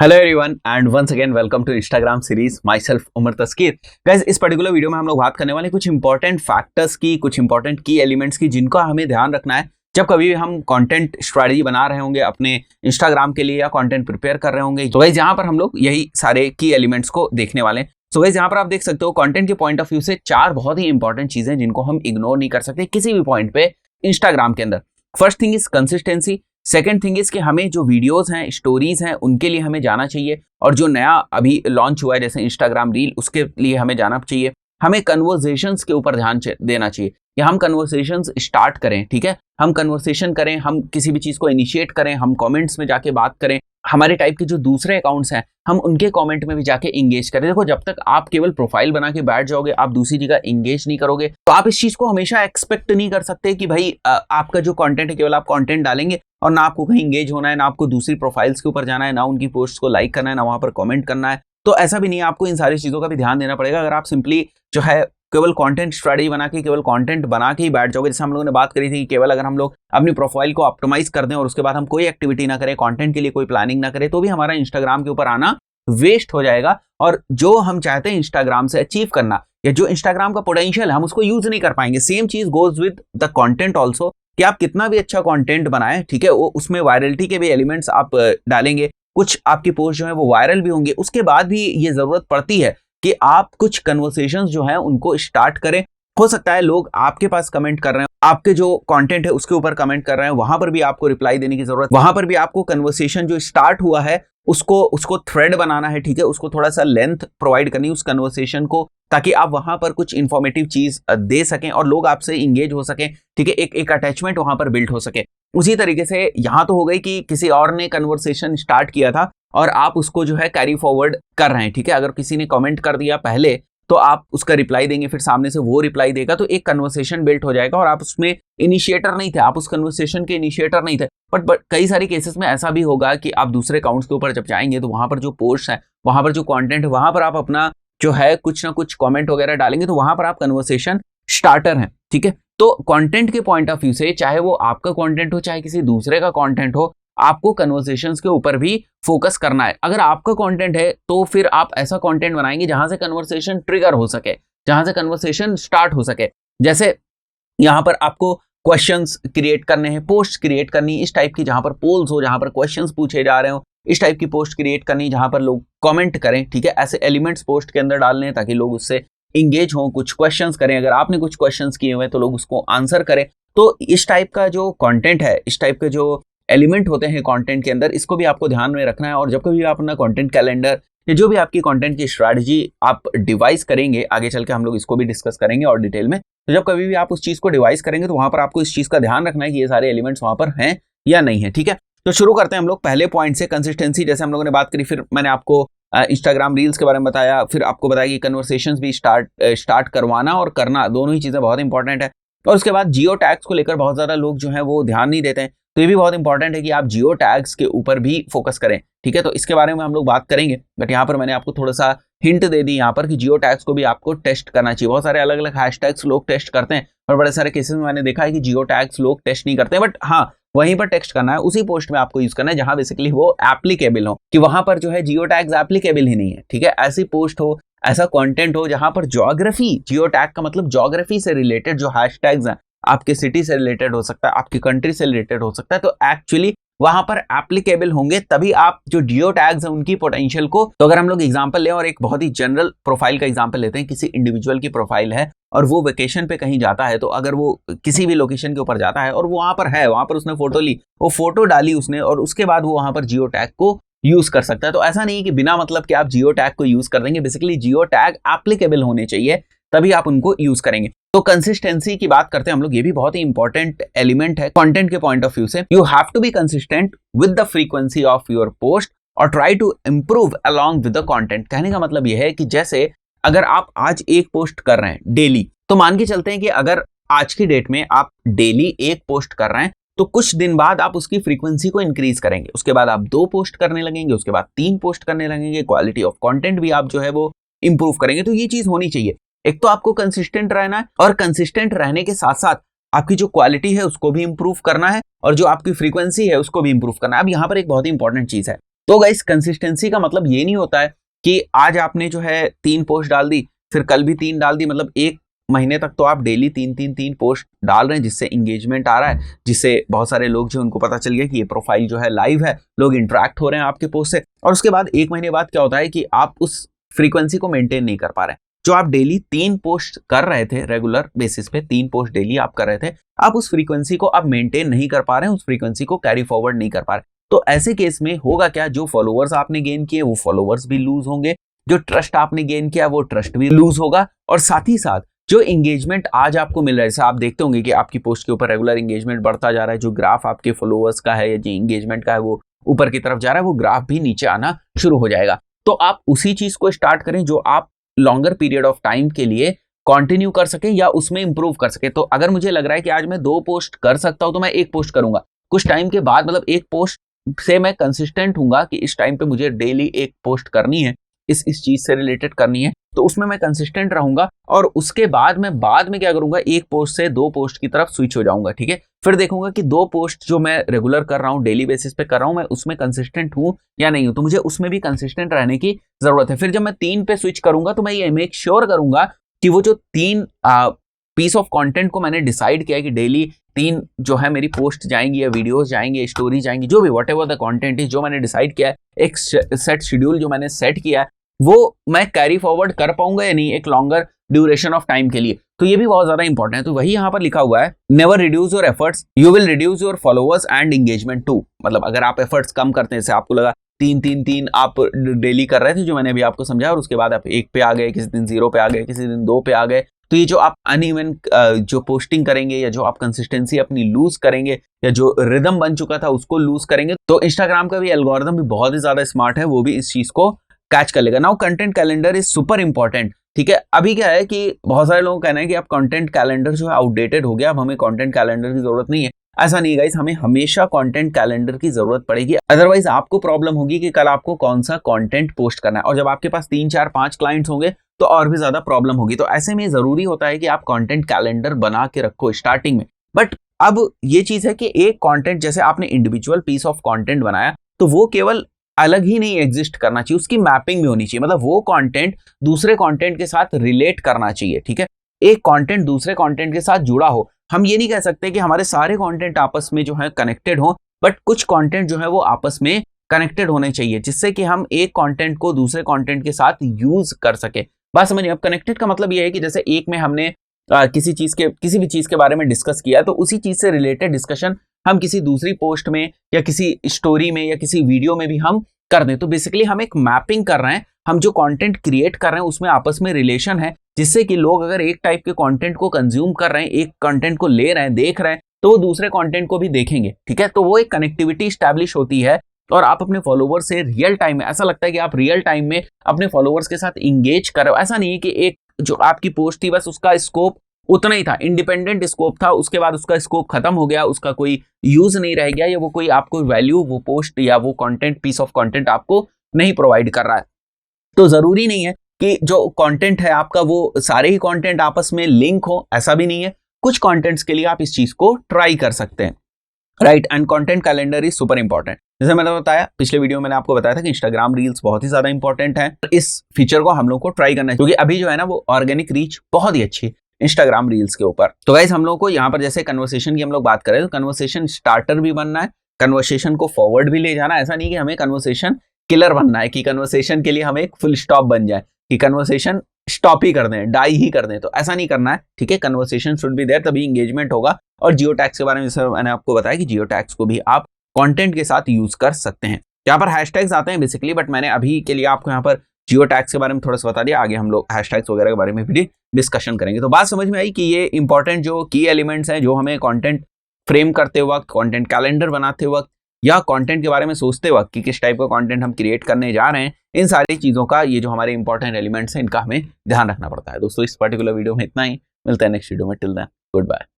Hello everyone and once again welcome to Instagram series myself Umar Taskeer. Guys, इस particular video में हम लोग बात करने वाले कुछ इंपॉर्टेंट फैक्टर्स की, कुछ इंपॉर्टेंट की एलिमेंट्स की, जिनका हमें ध्यान रखना है जब कभी भी हम कंटेंट स्ट्रेटजी बना रहे होंगे अपने इंस्टाग्राम के लिए या कंटेंट प्रिपेयर कर रहे होंगे। तो गाइस, यहाँ पर हम लोग यही सारे की एलिमेंट्स को देखने वाले हैं। सो गाइस, यहाँ पर आप देख सकते हो कंटेंट के पॉइंट ऑफ व्यू से चार बहुत ही इंपॉर्टेंट चीजें जिनको हम इग्नोर नहीं कर सकते किसी भी पॉइंट पे इंस्टाग्राम के अंदर। First thing is consistency. Second thing is कि हमें जो वीडियोस हैं, स्टोरीज हैं, उनके लिए हमें जाना चाहिए, और जो नया अभी लॉन्च हुआ है जैसे इंस्टाग्राम रील, उसके लिए हमें जाना चाहिए। हमें कन्वर्सेशंस के ऊपर ध्यान देना चाहिए कि हम कन्वर्सेशंस स्टार्ट करें, ठीक है, हम कन्वर्सेशन करें, हम किसी भी चीज को इनिशिएट करें, हम कमेंट्स में जाके बात करें, हमारे टाइप के जो दूसरे अकाउंट्स हैं हम उनके कमेंट में भी जाके इंगेज करें। देखो, जब तक आप केवल प्रोफाइल बना के बैठ जाओगे, आप दूसरी जगह इंगेज नहीं करोगे, तो आप इस चीज को हमेशा एक्सपेक्ट नहीं कर सकते कि भाई आपका जो कंटेंट है केवल आप कंटेंट डालेंगे और ना आपको कहीं इंगेज होना है, ना आपको दूसरी प्रोफाइल्स के ऊपर जाना है, ना उनकी पोस्ट को लाइक करना है, ना वहां पर कमेंट करना है। तो ऐसा भी नहीं है, आपको इन सारी चीजों का भी ध्यान देना पड़ेगा। अगर आप सिंपली जो है केवल कंटेंट स्ट्रेटजी बना के, केवल कंटेंट बना के ही बैठ जाओगे, जैसे हम लोगों ने बात करी थी कि केवल अगर हम लोग अपनी प्रोफाइल को ऑप्टिमाइज कर दें और उसके बाद हम कोई एक्टिविटी ना करें, कंटेंट के लिए कोई प्लानिंग ना करें, तो भी हमारा इंस्टाग्राम के ऊपर आना वेस्ट हो जाएगा। और जो हम चाहते हैं इंस्टाग्राम से अचीव करना, या जो इंस्टाग्राम का पोटेंशियल है, हम उसको यूज नहीं कर पाएंगे। सेम चीज goes with the content also, कि आप कितना भी अच्छा कंटेंट बनाएं, ठीक है, वो उसमें वायरलिटी के भी एलिमेंट्स आप डालेंगे, कुछ आपकी पोस्ट जो है वो वायरल भी होंगे, उसके बाद भी ये जरूरत पड़ती है कि आप कुछ कन्वर्सेशंस जो है उनको स्टार्ट करें। हो सकता है लोग आपके पास कमेंट कर रहे हैं, आपके जो कंटेंट है उसके ऊपर कमेंट कर रहे हैं, वहां पर भी आपको रिप्लाई देने की जरूरत, वहां पर भी आपको कन्वर्सेशन जो स्टार्ट हुआ है उसको थ्रेड बनाना है, ठीक है, उसको थोड़ा सा लेंथ प्रोवाइड करनी है उस कन्वर्सेशन को, ताकि आप वहां पर कुछ इंफॉर्मेटिव चीज दे सकें और लोग आपसे इंगेज हो सकें, ठीक है, एक अटैचमेंट वहां पर बिल्ड हो सके। उसी तरीके से यहां तो हो गई कि किसी और ने कन्वर्सेशन स्टार्ट किया था और आप उसको जो है कैरी फॉरवर्ड कर रहे हैं, ठीक है। अगर किसी ने कमेंट कर दिया पहले, तो आप उसका रिप्लाई देंगे, फिर सामने से वो रिप्लाई देगा, तो एक कन्वर्सेशन बिल्ड हो जाएगा और आप उसमें इनिशिएटर नहीं थे, आप उस कन्वर्सेशन के इनिशिएटर नहीं थे। बट कई सारी केसेस में ऐसा भी होगा कि आप दूसरे अकाउंट्स के ऊपर जब जाएंगे तो वहां पर जो पोस्ट है, वहां पर जो कंटेंट है, वहां पर आप अपना जो है कुछ ना कुछ कमेंट वगैरह डालेंगे, तो वहां पर आप कन्वर्सेशन स्टार्टर हैं, ठीक है। तो कंटेंट के पॉइंट ऑफ व्यू से, चाहे वो आपका कंटेंट हो चाहे किसी दूसरे का कंटेंट हो, आपको कन्वर्सेशंस के ऊपर भी फोकस करना है। अगर आपका कंटेंट है तो फिर आप ऐसा कंटेंट बनाएंगे जहां से कन्वर्सेशन ट्रिगर हो सके, जहां से कन्वर्सेशन स्टार्ट हो सके। जैसे यहां पर आपको क्वेश्चंस क्रिएट करने हैं, पोस्ट क्रिएट करनी इस टाइप की, जहां पर पोल्स हो, जहां पर क्वेश्चंस पूछे जा रहे हो, इस टाइप की पोस्ट क्रिएट करनी जहां पर लोग कमेंट करें, ठीक है। ऐसे एलिमेंट्स पोस्ट के अंदर डालने हैं ताकि लोग उससे इंगेज हों, कुछ क्वेश्चंस करें, अगर आपने कुछ क्वेश्चंस किए हुए तो लोग उसको आंसर करें। तो इस टाइप का जो कंटेंट है, इस टाइप के जो एलिमेंट होते हैं कंटेंट के अंदर, इसको भी आपको ध्यान में रखना है। और जब कभी आप अपना कंटेंट कैलेंडर या जो भी आपकी कंटेंट की स्ट्रैटेजी आप डिवाइस करेंगे, आगे चल के हम लोग इसको भी डिस्कस करेंगे और डिटेल में, तो जब कभी भी आप उस चीज को डिवाइस करेंगे तो वहां पर आपको इस चीज का ध्यान रखना है कि ये सारे एलिमेंट्स वहां पर हैं या नहीं है, ठीक है। तो शुरू करते हैं हम लोग पहले पॉइंट से, कंसिस्टेंसी। जैसे हम लोगों ने बात करी, फिर मैंने आपको इंस्टाग्राम रील्स के बारे में बताया, फिर आपको बताया कि कन्वर्सेशंस भी स्टार्ट करवाना और करना, दोनों ही चीजें बहुत इंपॉर्टेंट है। और उसके बाद जियो टैग्स को लेकर बहुत ज्यादा लोग जो है वो ध्यान नहीं देते हैं, तो ये भी बहुत इंपॉर्टेंट है कि आप जियो टैग्स के ऊपर भी फोकस करें, ठीक है। तो इसके बारे में हम लोग बात करेंगे, बट यहाँ पर मैंने आपको थोड़ा सा हिंट दे दी यहाँ पर कि जियो टैग्स को भी आपको टेस्ट करना चाहिए। बहुत सारे अलग अलग हैशटैग्स लोग टेस्ट करते हैं, और बड़े सारे केसेस में मैंने देखा है कि जियो टैग्स लोग टेस्ट नहीं करते, बट हाँ, वहीं पर टेक्स्ट करना है, उसी पोस्ट में आपको यूज करना है जहां बेसिकली वो एप्लीकेबल हो, कि वहां पर जो है जियो टैग्स एप्लीकेबल ही नहीं है, ठीक है। ऐसी पोस्ट हो, ऐसा कंटेंट हो जहां पर ज्योग्राफी, जियो टैग का मतलब ज्योग्राफी से रिलेटेड जो हैशटैग्स हैं, आपके सिटी से रिलेटेड हो सकता है, आपकी कंट्री से रिलेटेड हो सकता है, तो एक्चुअली वहां पर एप्लीकेबल होंगे, तभी आप जो जियो टैग्स हैं उनकी पोटेंशियल को। तो अगर हम लोग एग्जांपल लें और एक बहुत ही जनरल प्रोफाइल का एग्जांपल लेते हैं, किसी इंडिविजुअल की प्रोफाइल है और वो वेकेशन पे कहीं जाता है, तो अगर वो किसी भी लोकेशन के ऊपर जाता है और वो वहां पर है, वहां पर उसने फोटो ली, वो फोटो डाली उसने, और उसके बाद वो वहां पर जियो टैग को यूज कर सकता है। तो ऐसा नहीं कि बिना मतलब कि आप जियो टैग को यूज कर देंगे, बेसिकली जियो टैग एप्लीकेबल होने चाहिए, तभी आप उनको यूज करेंगे। तो कंसिस्टेंसी की बात करते हैं हम लोग, ये भी बहुत ही इंपॉर्टेंट एलिमेंट है कंटेंट के पॉइंट ऑफ व्यू से। You have to be consistent with the frequency of your post और try to improve along with the content. कहने का मतलब यह है कि जैसे अगर आप आज एक पोस्ट कर रहे हैं डेली, तो मान के चलते हैं कि अगर आज की डेट में आप डेली एक पोस्ट कर रहे हैं, तो कुछ दिन बाद आप उसकी फ्रीक्वेंसी को इंक्रीज करेंगे, उसके बाद आप 2 पोस्ट करने लगेंगे, उसके बाद 3 पोस्ट करने लगेंगे, क्वालिटी ऑफ कंटेंट भी आप जो है वो इंप्रूव करेंगे। तो ये चीज होनी चाहिए। एक तो आपको कंसिस्टेंट रहना है, और कंसिस्टेंट रहने के साथ साथ आपकी जो क्वालिटी है उसको भी इंप्रूव करना है, और जो आपकी फ्रीक्वेंसी है उसको भी इंप्रूव करना है। अब यहाँ पर एक बहुत ही इंपॉर्टेंट चीज है, तो गाइस कंसिस्टेंसी का मतलब ये नहीं होता है कि आज आपने जो है 3 पोस्ट डाल दी, फिर कल भी 3 डाल दी, मतलब 1 महीने तक तो आप डेली 3 पोस्ट डाल रहे हैं, जिससे इंगेजमेंट आ रहा है, जिससे बहुत सारे लोग जो उनको पता चल गया कि ये प्रोफाइल जो है लाइव है, लोग इंटरेक्ट हो रहे हैं आपके पोस्ट से। और उसके बाद 1 महीने बाद क्या होता है कि आप उस फ्रीक्वेंसी को मेंटेन नहीं कर पा रहे हैं। जो आप डेली 3 पोस्ट कर रहे थे, रेगुलर बेसिस पे 3 पोस्ट डेली आप कर रहे थे, आप उस फ्रीक्वेंसी को अब मेंटेन नहीं कर पा रहे हैं, उस फ्रीक्वेंसी को कैरी फॉरवर्ड नहीं कर पा रहे। तो ऐसे केस में होगा क्या, जो फॉलोअर्स आपने गेन किए वो फॉलोअर्स भी लूज होंगे, जो ट्रस्ट आपने गेन किया वो ट्रस्ट भी लूज होगा, और साथ ही साथ जो एंगेजमेंट आज आपको मिल रहा है, जैसे आप देखते होंगे कि आपकी पोस्ट के ऊपर रेगुलर एंगेजमेंट बढ़ता जा रहा है, जो ग्राफ आपके फॉलोअर्स का है या जो एंगेजमेंट का है वो ऊपर की तरफ जा रहा है, वो ग्राफ भी नीचे आना शुरू हो जाएगा। तो आप उसी चीज को स्टार्ट करें जो आप लॉन्गर पीरियड ऑफ टाइम के लिए कंटिन्यू कर सके या उसमें इंप्रूव कर सके। तो अगर मुझे लग रहा है कि आज मैं 2 पोस्ट कर सकता हूं तो मैं 1 पोस्ट करूंगा, कुछ टाइम के बाद मतलब 1 पोस्ट से मैं कंसिस्टेंट हूंगा कि इस टाइम पे मुझे डेली 1 पोस्ट करनी है, इस चीज से रिलेटेड करनी है, तो उसमें मैं कंसिस्टेंट रहूंगा। और उसके बाद मैं बाद में क्या करूंगा, 1 पोस्ट से 2 पोस्ट की तरफ स्विच हो जाऊंगा, ठीक है। फिर देखूंगा कि 2 पोस्ट जो मैं रेगुलर कर रहा हूं, डेली बेसिस पे कर रहा हूं, मैं उसमें कंसिस्टेंट हूं या नहीं हूं, तो मुझे उसमें भी कंसिस्टेंट रहने की जरूरत है। फिर जब मैं 3 पे स्विच करूंगा तो मैं ये मेक श्योर करूंगा कि वो जो 3 पीस ऑफ कंटेंट को मैंने डिसाइड किया है कि डेली 3 जो है मेरी पोस्ट जाएंगी या वीडियोस जाएंगे, स्टोरी जाएंगी, जो भी वट एवर द कंटेंट है जो मैंने डिसाइड किया है, एक सेट शेड्यूल जो मैंने सेट किया है, वो मैं कैरी फॉरवर्ड कर पाऊंगा या नहीं एक लॉन्गर ड्यूरेशन ऑफ टाइम के लिए। तो ये भी बहुत ज्यादा इंपॉर्टेंट है। तो वही यहाँ पर लिखा हुआ है, never reduce your efforts, you will reduce your followers and engagement too. मतलब अगर आप एफर्ट्स कम करते हैं, जैसे आपको लगा 3 आप डेली कर रहे थे, जो मैंने अभी आपको समझाया, और उसके बाद आप 1 पे आ गए, किसी दिन 0 पे आ गए, किसी दिन 2 पे आ गए, तो ये जो आप अनइवन जो पोस्टिंग करेंगे या जो आप कंसिस्टेंसी अपनी लूज करेंगे या जो रिदम बन चुका था उसको लूज करेंगे, तो इंस्टाग्राम का भी एल्गोरिथम भी बहुत ही ज्यादा स्मार्ट है, वो भी इस चीज को कैच कर लेगा। Now content calendar is super important, ठीक है। अभी क्या है कि बहुत सारे लोगों का कहना है कि अब कंटेंट कैलेंडर जो है आउटडेटेड हो गया, अब हमें कंटेंट कैलेंडर की जरूरत नहीं है। ऐसा नहीं है गाइस, हमें हमेशा कंटेंट कैलेंडर की जरूरत पड़ेगी, अदरवाइज आपको प्रॉब्लम होगी कि कल आपको कौन सा कंटेंट पोस्ट करना है, और जब आपके पास 3 4 5 क्लाइंट्स होंगे तो और भी ज्यादा प्रॉब्लम होगी। तो ऐसे में जरूरी होता है कि आप कंटेंट कैलेंडर बना के रखो स्टार्टिंग में। बट अब ये चीज है कि एक कंटेंट, जैसे आपने इंडिविजुअल पीस ऑफ कंटेंट बनाया, तो वो केवल अलग ही नहीं एग्जिस्ट करना चाहिए, उसकी मैपिंग भी होनी चाहिए, मतलब वो कंटेंट दूसरे कंटेंट के साथ रिलेट करना चाहिए, ठीक है। एक कंटेंट दूसरे कंटेंट के साथ जुड़ा हो। हम ये नहीं कह सकते कि हमारे सारे कंटेंट आपस में जो है कनेक्टेड हो, बट कुछ कंटेंट जो है वो आपस में कनेक्टेड होने चाहिए, जिससे कि हम एक कंटेंट को दूसरे कंटेंट के साथ यूज कर सके। बात समझिए। अब कनेक्टेड का मतलब ये है कि जैसे एक में हमने किसी भी चीज के बारे में डिस्कस किया, तो उसी चीज से रिलेटेड डिस्कशन हम किसी दूसरी पोस्ट में या किसी स्टोरी में या किसी वीडियो में भी हम कर दें। तो बेसिकली हम एक मैपिंग कर रहे हैं, हम जो कंटेंट क्रिएट कर रहे हैं उसमें आपस में रिलेशन है, जिससे कि लोग अगर एक टाइप के कंटेंट को कंज्यूम कर रहे हैं, एक कंटेंट को ले रहे हैं, देख रहे हैं, तो वो दूसरे कंटेंट को भी देखेंगे, ठीक है। तो वो एक कनेक्टिविटी स्टैब्लिश होती है, और आप अपने फॉलोवर से रियल टाइम में, ऐसा लगता है कि आप रियल टाइम में अपने फॉलोवर्स के साथ इंगेज कर रहे हो। ऐसा नहीं है कि एक जो आपकी पोस्ट थी बस उसका स्कोप उतना ही था, इंडिपेंडेंट स्कोप था, उसके बाद उसका स्कोप खत्म हो गया, उसका कोई यूज नहीं रह गया, या वो कोई आपको वैल्यू वो पोस्ट या वो कंटेंट पीस ऑफ कंटेंट आपको नहीं प्रोवाइड कर रहा है। तो जरूरी नहीं है कि जो कंटेंट है आपका वो सारे ही कंटेंट आपस में लिंक हो, ऐसा भी नहीं है। कुछ कंटेंट्स के लिए आप इस चीज को ट्राई कर सकते हैं, right. And content calendar is super important. जैसे मैंने बताया पिछले वीडियो में, मैंने आपको बताया था कि इंस्टाग्राम रील्स बहुत ही ज्यादा इंपॉर्टेंट है। इस फीचर को हम लोग को ट्राई करना है, क्योंकि अभी जो है ना वो ऑर्गेनिक रीच बहुत ही अच्छी इंस्टाग्राम रील्स के ऊपर। तो गाइस हम लोग को यहाँ पर जैसे कन्वर्सेशन की हम लोग बात करें, तो कन्वर्सेशन स्टार्टर भी बनना है, कन्वर्सेशन को फॉरवर्ड भी ले जाना है। ऐसा नहीं कि हमें कन्वर्सेशन किलर बनना है, कि कन्वर्सेशन के लिए हम एक फुल स्टॉप बन जाए, कि कन्वर्सेशन स्टॉप ही कर दें, डाई ही कर दें, तो ऐसा नहीं करना है, ठीक है। कन्वर्सेशन शुड बी देयर, तभी एंगेजमेंट होगा। और जियो टैग्स के बारे में जैसे मैंने आपको बताया कि जियो टैग्स को भी आप कंटेंट के साथ यूज कर सकते हैं। यहाँ पर हैशटैग्स आते हैं बेसिकली, बट मैंने अभी के लिए आपको यहाँ पर जियो टैग्स के बारे में थोड़ा सा बता दिया। आगे हम लोग हैशटैग्स वगैरह के बारे में भी डिस्कशन करेंगे। तो बात समझ में आई कि ये इंपॉर्टेंट जो की एलिमेंट्स हैं, जो हमें कंटेंट फ्रेम करते वक्त, कंटेंट कैलेंडर बनाते वक्त, या कंटेंट के बारे में सोचते वक्त कि किस टाइप का कंटेंट हम क्रिएट करने जा रहे हैं, इन सारी चीजों का, ये जो हमारे इंपॉर्टेंट एलिमेंट्स हैं, इनका हमें ध्यान रखना पड़ता है। दोस्तों इस पर्टिकुलर वीडियो में इतना ही, मिलता है नेक्स्ट वीडियो में। Till then good bye.